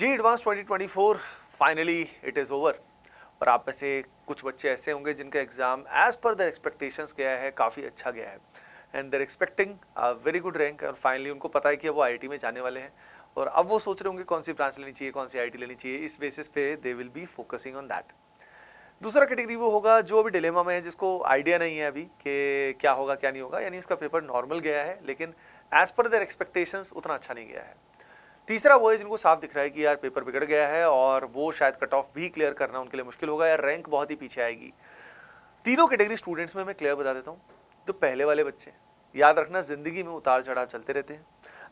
Ji advance 2024 finally it is over. और आप में से कुछ बच्चे ऐसे होंगे जिनका exam as per their expectations गया है, काफ़ी अच्छा गया है and they're expecting a very good rank. और फाइनली उनको पता है कि वो आईआईटी में जाने वाले हैं और अब वो सोच रहे होंगे कौन सी ब्रांच लेनी चाहिए, कौन सी आईआईटी लेनी चाहिए। इस बेसिस पे they will be focusing on that. दूसरा कैटेगरी वो होगा जो अभी डिलेमा में है, जिसको आइडिया नहीं है अभी कि क्या होगा क्या नहीं होगा, यानी उसका पेपर नॉर्मल गया है लेकिन एज पर देयर एक्सपेक्टेशंस उतना अच्छा नहीं गया है। तीसरा वो है जिनको साफ दिख रहा है कि यार पेपर बिगड़ गया है और वो शायद कट ऑफ भी क्लियर करना उनके लिए मुश्किल होगा या रैंक बहुत ही पीछे आएगी। तीनों कैटेगरी स्टूडेंट्स में मैं क्लियर बता देता हूँ। तो पहले वाले बच्चे, याद रखना जिंदगी में उतार चढ़ाव चलते रहते हैं।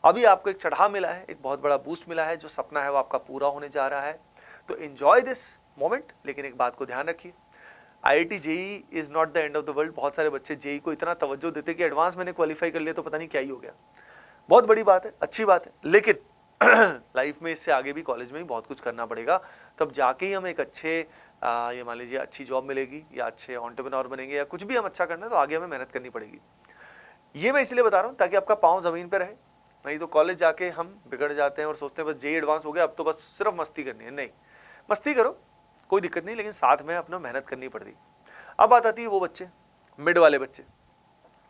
अभी आपको एक चढ़ाव मिला है, एक बहुत बड़ा बूस्ट मिला है, जो सपना है वो आपका पूरा होने जा रहा है। तो एंजॉय दिस मोमेंट, लेकिन एक बात को ध्यान रखिए, IIT JEE is not the end of the world. बहुत सारे बच्चे जेई को इतना तवज्जो देते कि एडवांस मैंने क्वालिफाई कर लिया तो पता नहीं क्या ही हो गया। बहुत बड़ी बात है, अच्छी बात है, लेकिन लाइफ में इससे आगे भी कॉलेज में भी बहुत कुछ करना पड़ेगा। तब जाके ही हम एक अच्छे ये मान लीजिए अच्छी जॉब मिलेगी या अच्छे एंटरप्रेन्योर बनेंगे या कुछ भी हम अच्छा करना है तो आगे हमें मेहनत करनी पड़ेगी। ये मैं इसलिए बता रहा हूँ ताकि आपका पाँव जमीन पर रहे। नहीं तो कॉलेज जाके हम बिगड़ जाते हैं और सोचते हैं बस जेई एडवांस हो गया, अब तो बस सिर्फ मस्ती करनी है। नहीं, मस्ती करो, कोई दिक्कत नहीं, लेकिन साथ में अपना मेहनत करनी पड़ती। अब बात आती है वो बच्चे, मिड वाले बच्चे,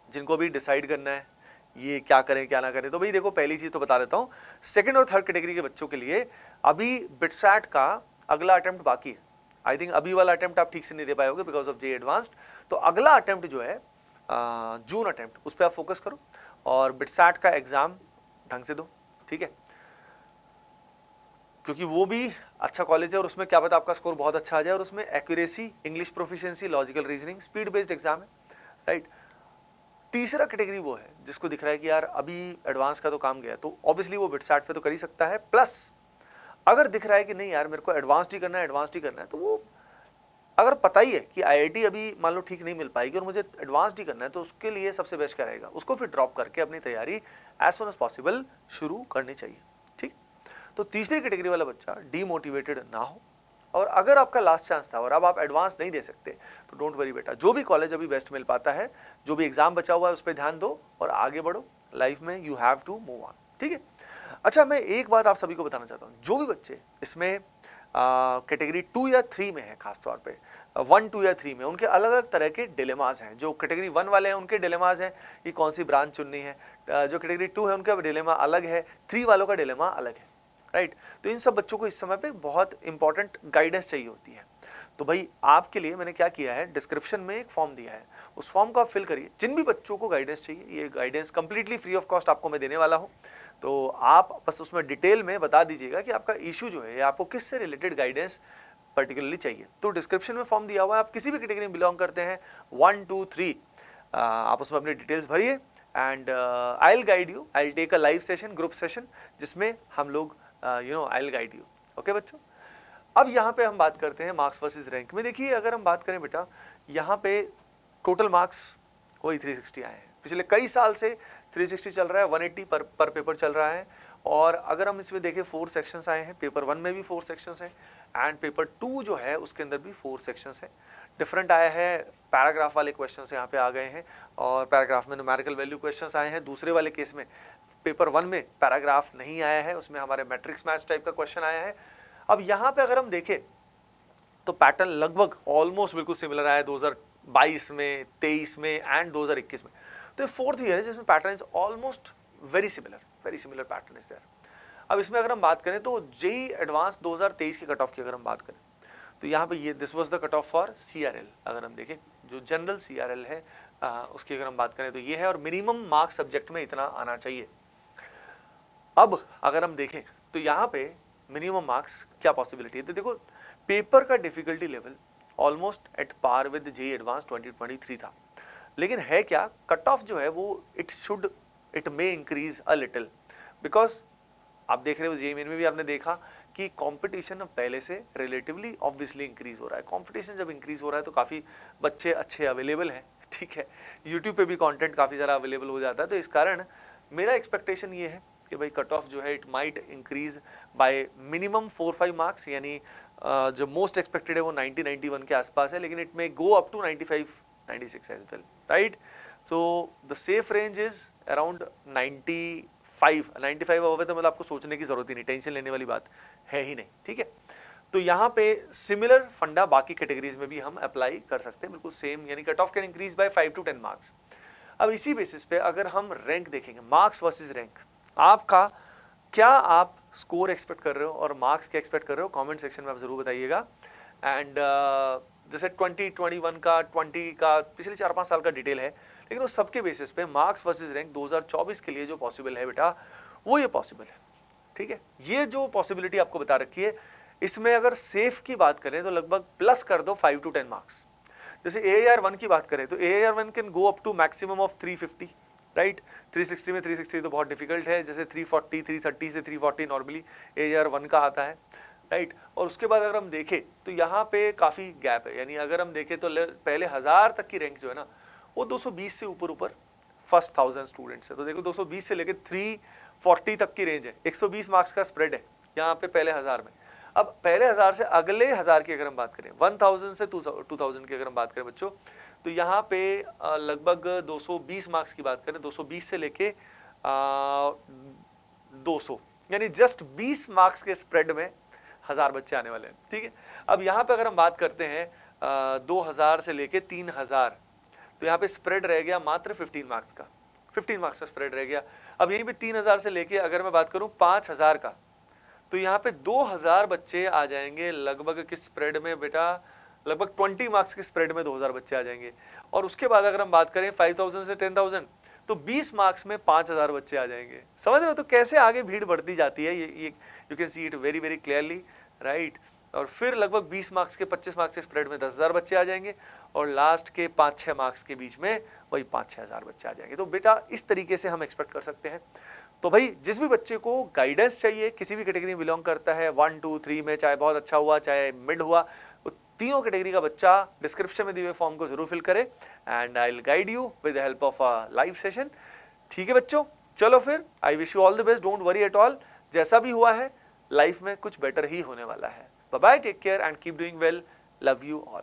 जिनको भी डिसाइड करना है ये क्या करें क्या ना करें। तो भाई देखो, पहली चीज तो बता देता हूँ, सेकंड और थर्ड कैटेगरी के बच्चों के लिए अभी बिटसैट का अगला अटेम्प्ट बाकी है। आई थिंक अभी वाला अटेम्प्ट आप ठीक से नहीं दे पाए होगे बिकॉज ऑफ जेई एडवांस्ड। तो अगला अटेम्प्ट जो है जून अटेम्प्ट, उस पर आप फोकस करो और बिटसैट का एग्जाम ढंग से दो, ठीक है, क्योंकि वो भी अच्छा कॉलेज है और उसमें क्या पता आपका स्कोर बहुत अच्छा आ जाए। और उसमें accuracy, English proficiency, logical reasoning, speed based exam है, राइट। तीसरा कैटेगरी वो है जिसको दिख रहा है कि यार अभी एडवांस का तो काम गया, तो ऑब्वियसली वो बिटसैट पे तो कर ही सकता है। प्लस अगर दिख रहा है कि नहीं यार मेरे को एडवांस्ड ही करना है, एडवांस्ड ही करना है, तो वो अगर पता ही है कि आईआईटी अभी मान लो ठीक नहीं मिल पाएगी और मुझे एडवांस्ड ही करना है, तो उसके लिए सबसे बेस्ट क्या रहेगा, उसको फिर ड्रॉप करके अपनी तैयारी एज सुन एज पॉसिबल शुरू करनी चाहिए, ठीक। तो तीसरी कैटेगरी वाला बच्चा डीमोटिवेटेड ना हो, और अगर आपका लास्ट चांस था और अब आप एडवांस नहीं दे सकते तो डोंट वरी बेटा, जो भी कॉलेज अभी बेस्ट मिल पाता है, जो भी एग्जाम बचा हुआ है उस पर ध्यान दो और आगे बढ़ो लाइफ में। You have to move on, ठीक है। अच्छा, मैं एक बात आप सभी को बताना चाहता हूँ, जो भी बच्चे इसमें कैटेगरी 2 या 3 में है, खासतौर पे 1, 2 या 3 में, उनके अलग अलग तरह के डिलेमास हैं। जो कैटेगरी 1 वाले हैं उनके डिलेमास हैं कि कौन सी ब्रांच चुननी है, जो कैटेगरी 2 है उनका डिलेमा अलग है, 3 वालों का डिलेमा अलग है, राइट। तो इन सब बच्चों को इस समय पे बहुत इंपॉर्टेंट गाइडेंस चाहिए होती है। तो भाई आपके लिए मैंने क्या किया है, डिस्क्रिप्शन में एक फॉर्म दिया है, उस फॉर्म को आप फिल करिए। जिन भी बच्चों को गाइडेंस चाहिए, ये guidance completely free of cost आपको मैं देने वाला हूँ। तो आप बस उसमें डिटेल में बता दीजिएगा कि आपका इशू जो है, आपको किस से रिलेटेड गाइडेंस पर्टिकुलरली चाहिए। तो डिस्क्रिप्शन में फॉर्म दिया हुआ है, आप किसी भी कैटेगरी में बिलोंग करते हैं, 1, 2, 3, आप उसमें अपनी डिटेल्स भरिए and I will guide you, I will take a live session, group session, जिसमें हम लोग I will guide you. Okay बच्चों, अब यहाँ पे हम बात करते हैं मार्क्स वर्सेस रैंक में। देखिए, अगर हम बात करें बेटा, यहाँ पे टोटल मार्क्स वही 360 आए हैं। पिछले कई साल से 360 चल रहा है, 180 पर पेपर चल रहा है। और अगर हम इसमें देखें 4 सेक्शंस आए हैं, पेपर 1 में भी 4 सेक्शंस हैं एंड पेपर 2 जो है उसके अंदर भी 4 सेक्शंस हैं। डिफरेंट आया है, पैराग्राफ वाले क्वेश्चंस यहाँ पे आ गए हैं और पैराग्राफ में न्यूमेरिकल वैल्यू क्वेश्चंस आए हैं। दूसरे वाले केस में पेपर 1 में पैराग्राफ नहीं आया है, उसमें हमारे मैट्रिक्स मैच टाइप का क्वेश्चन आया है। अब यहाँ पे अगर हम देखें तो पैटर्न लगभग ऑलमोस्ट बिल्कुल सिमिलर आया है 2022 में, 23 में एंड 2021 में। तो ये 4th ईयर है जिसमें pattern is almost very similar pattern is there. अब इसमें अगर हम बात करें तो जेई एडवांस 2023 के कट ऑफ की अगर हम बात करें तो यहाँ पे ये this was the cut off for CRL. अगर हम देखें जो जनरल सीआरएल है उसकी अगर हम बात करें तो ये है, और मिनिमम मार्क्स सब्जेक्ट में इतना आना चाहिए। अब अगर हम देखें तो यहाँ पे मिनिमम मार्क्स क्या पॉसिबिलिटी है, तो देखो पेपर का difficulty level almost at par with JEE advance 2023 था, लेकिन है क्या, कट ऑफ जो है वो it may increase a little, because आप देख रहे हो जेई मेन में भी आपने देखा कि कंपटीशन अब पहले से रिलेटिवली ऑब्वियसली इंक्रीज हो रहा है। कंपटीशन जब इंक्रीज हो रहा है तो काफ़ी बच्चे अच्छे अवेलेबल हैं, ठीक है, यूट्यूब पे भी कंटेंट काफ़ी ज़्यादा अवेलेबल हो जाता है। तो इस कारण मेरा एक्सपेक्टेशन ये है कि भाई कट ऑफ जो है it might increase by minimum 4-5 marks, यानी जो मोस्ट एक्सपेक्टेड है वो 90-91 के आसपास है, लेकिन it may go up to 95-96 as well, right. So the safe range is around 95 above है, तो मतलब आपको सोचने की जरूरत ही नहीं, टेंशन लेने वाली बात है ही नहीं, ठीक है। तो यहाँ पे सिमिलर फंडा बाकी कैटेगरीज में भी हम अप्लाई कर सकते हैं, बिल्कुल सेम, यानी cut off can increase by 5 to 10 marks. अब इसी बेसिस पे अगर हम रैंक देखेंगे, मार्क्स वर्सेस रैंक, आपका क्या आप स्कोर एक्सपेक्ट कर रहे हो और मार्क्स क्या एक्सपेक्ट कर रहे हो, कमेंट सेक्शन में आप जरूर बताइएगा। एंड जैसे 2021 का 20 का पिछले 4-5 साल का डिटेल है, लेकिन उस सबके बेसिस पे मार्क्स वर्सेस रैंक 2024 के लिए जो पॉसिबल है बेटा, वो ये पॉसिबल है, ठीक है। ये जो पॉसिबिलिटी आपको बता रखी है, इसमें अगर सेफ की बात करें तो लगभग प्लस कर दो 5 to 10 मार्क्स। जैसे AAR1 की बात करें तो AAR1 can go up to maximum of 350, right. 360 में 360 तो बहुत डिफिकल्ट है, जैसे 340, 330 से 340 नॉर्मली AAR1 का आता है, राइट। और उसके बाद अगर हम देखें तो यहाँ पे काफ़ी गैप है, यानी अगर हम देखें तो पहले 1000 तक की रैंक जो है ना, वो 220 से ऊपर फर्स्ट 1000 स्टूडेंट्स है। तो देखो 220 से लेकर 340 तक की रेंज है, 120 मार्क्स का स्प्रेड है यहाँ पे पहले 1000 में। अब पहले 1000 से अगले 1000 की अगर हम बात करें, 1000 से 2000 की अगर हम बात करें बच्चों, तो यहाँ पे लगभग 220 मार्क्स की बात करें, 220 से लेके 200, यानी जस्ट 20 मार्क्स के स्प्रेड में 1000 बच्चे आने वाले हैं, ठीक है। अब यहाँ पे अगर हम बात करते हैं 2000 से लेके 3000, तो यहाँ पे स्प्रेड रह गया मात्र 15 मार्क्स का, 15 मार्क्स का स्प्रेड रह गया। अब यहीं पे 3000 से लेके अगर मैं बात करूँ 5000 का, तो यहाँ पे 2000 बच्चे आ जाएंगे लगभग किस स्प्रेड में बेटा, लगभग 20 मार्क्स के स्प्रेड में 2000 बच्चे आ जाएंगे। और उसके बाद अगर हम बात करें 5000 से 10000, तो 20 मार्क्स में 5000 बच्चे आ जाएंगे। समझ रहे हो तो कैसे आगे भीड़ बढ़ती जाती है, ये you can see it very very clearly, right. और फिर लगभग 20 मार्क्स के 25 मार्क्स के स्प्रेड में 10,000 बच्चे आ जाएंगे, और लास्ट के 5-6 मार्क्स के बीच में वही 5-6 हज़ार बच्चे आ जाएंगे। तो बेटा इस तरीके से हम एक्सपेक्ट कर सकते हैं। तो भाई जिस भी बच्चे को गाइडेंस चाहिए, किसी भी कैटेगरी में बिलोंग करता है, 1, 2, 3 में, चाहे बहुत अच्छा हुआ चाहे मिड हुआ, वो तीनों कैटेगरी का बच्चा डिस्क्रिप्शन में दिए हुए फॉर्म को जरूर फिल करे, and I will guide you with the help of a live session. ठीक है बच्चों, चलो फिर I wish you all the best, don't worry at all. जैसा भी हुआ है लाइफ में कुछ बेटर ही होने वाला है। Bye bye, take care and keep doing well, love you all.